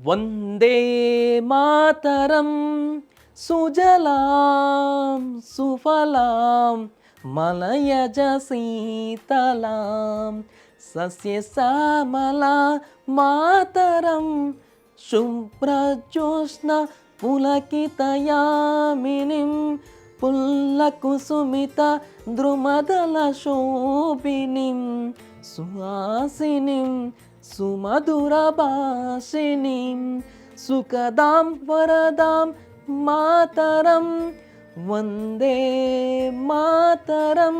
వందే మాతరం సుజలాం సుఫలాం మలయజ శీతలాం సస్యశ్యామలా మాతరం శుభ్రజ్యోత్స్న పులకితయామినిం పుల్లకుసుమిత ద్రుమదల శోభినిం సుహాసినిం సుమధురభాషిణీం సుఖదాం వరదాం మాతరం వందే మాతరం.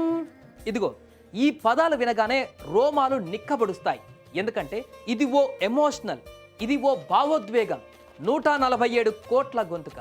ఇదిగో ఈ పదాలు వినగానే రోమాలు నిక్కబడుస్తాయి. ఎందుకంటే ఇది ఓ ఎమోషనల్, ఇది ఓ భావోద్వేగం. 147 కోట్ల గొంతుక,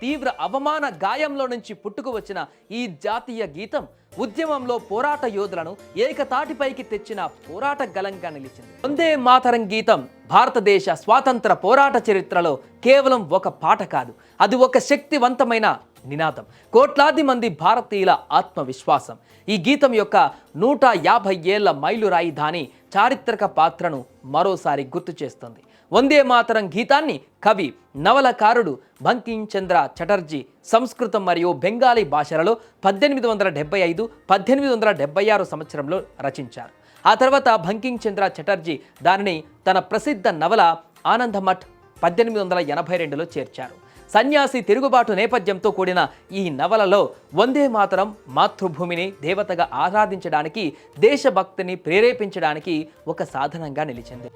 తీవ్ర అవమాన గాయంలో నుంచి పుట్టుకు వచ్చిన ఈ జాతీయ గీతం ఉద్యమంలో పోరాట యోధులను ఏకతాటిపైకి తెచ్చిన పోరాట గలంగా నిలిచింది. వందే మాతరం గీతం భారతదేశ స్వాతంత్ర పోరాట చరిత్రలో కేవలం ఒక పాట కాదు, అది ఒక శక్తివంతమైన నినాదం, కోట్లాది మంది భారతీయుల ఆత్మవిశ్వాసం. ఈ గీతం యొక్క 150 ఏళ్ల మైలురాయి దాని చారిత్రక పాత్రను మరోసారి గుర్తు చేస్తుంది. వందే మాతరం గీతాన్ని కవి, నవలకారుడు బంకిం చంద్ర చటర్జీ సంస్కృతం మరియు బెంగాలీ భాషలలో 1875, 1876 సంవత్సరంలో రచించారు. ఆ తర్వాత బంకిం చంద్ర చటర్జీ దానిని తన ప్రసిద్ధ నవల ఆనందమఠ్ 1882లో చేర్చారు. సన్యాసి తిరుగుబాటు నేపథ్యంతో కూడిన ఈ నవలలో వందే మాతరం మాతృభూమిని దేవతగా ఆరాధించడానికి, దేశభక్తిని ప్రేరేపించడానికి ఒక సాధనంగా నిలిచింది.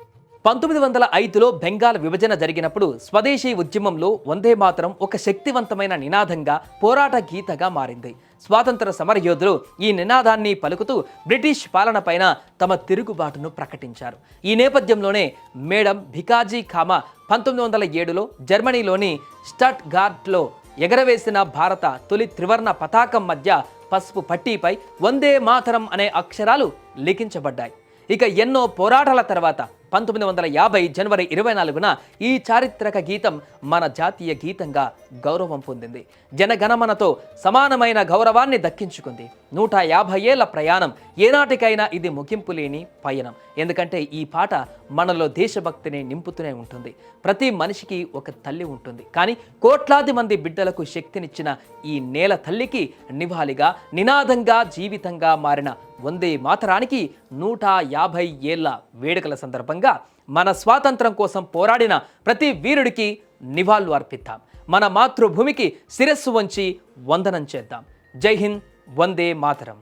1905లో బెంగాల్ విభజన జరిగినప్పుడు స్వదేశీ ఉద్యమంలో వందే మాతరం ఒక శక్తివంతమైన నినాదంగా, పోరాట గీతగా మారింది. స్వాతంత్ర సమరయోధులు ఈ నినాదాన్ని పలుకుతూ బ్రిటిష్ పాలనపైన తమ తిరుగుబాటును ప్రకటించారు. ఈ నేపథ్యంలోనే మేడం భికాజీ కామా 1907లో జర్మనీలోని స్టట్గార్ట్లో ఎగరవేసిన భారత తొలి త్రివర్ణ పతాకం మధ్య పసుపు పట్టీపై వందే మాతరం అనే అక్షరాలు లిఖించబడ్డాయి. ఇక ఎన్నో పోరాటాల తర్వాత 1950 జనవరి 24న ఈ చారిత్రక గీతం మన జాతీయ గీతంగా గౌరవం పొందింది. జనగణమనతో సమానమైన గౌరవాన్ని దక్కించుకుంది. 150 ఏళ్ల ప్రయాణం, ఏనాటికైనా ఇది ముగింపు లేని పయనం. ఎందుకంటే ఈ పాట మనలో దేశభక్తిని నింపుతూనే ఉంటుంది. ప్రతి మనిషికి ఒక తల్లి ఉంటుంది, కానీ కోట్లాది మంది బిడ్డలకు శక్తినిచ్చిన ఈ నేల తల్లికి నివాళిగా, నినాదంగా, జీవితంగా మారిన వందే మాతరానికి 150 ఏళ్ల వేడుకల సందర్భంగా మన స్వాతంత్రం కోసం పోరాడిన ప్రతి వీరుడికి నివాళులు అర్పిద్దాం. మన మాతృభూమికి శిరస్సు వంచి వందనం చేద్దాం. జై హింద్, వందే మాతరం.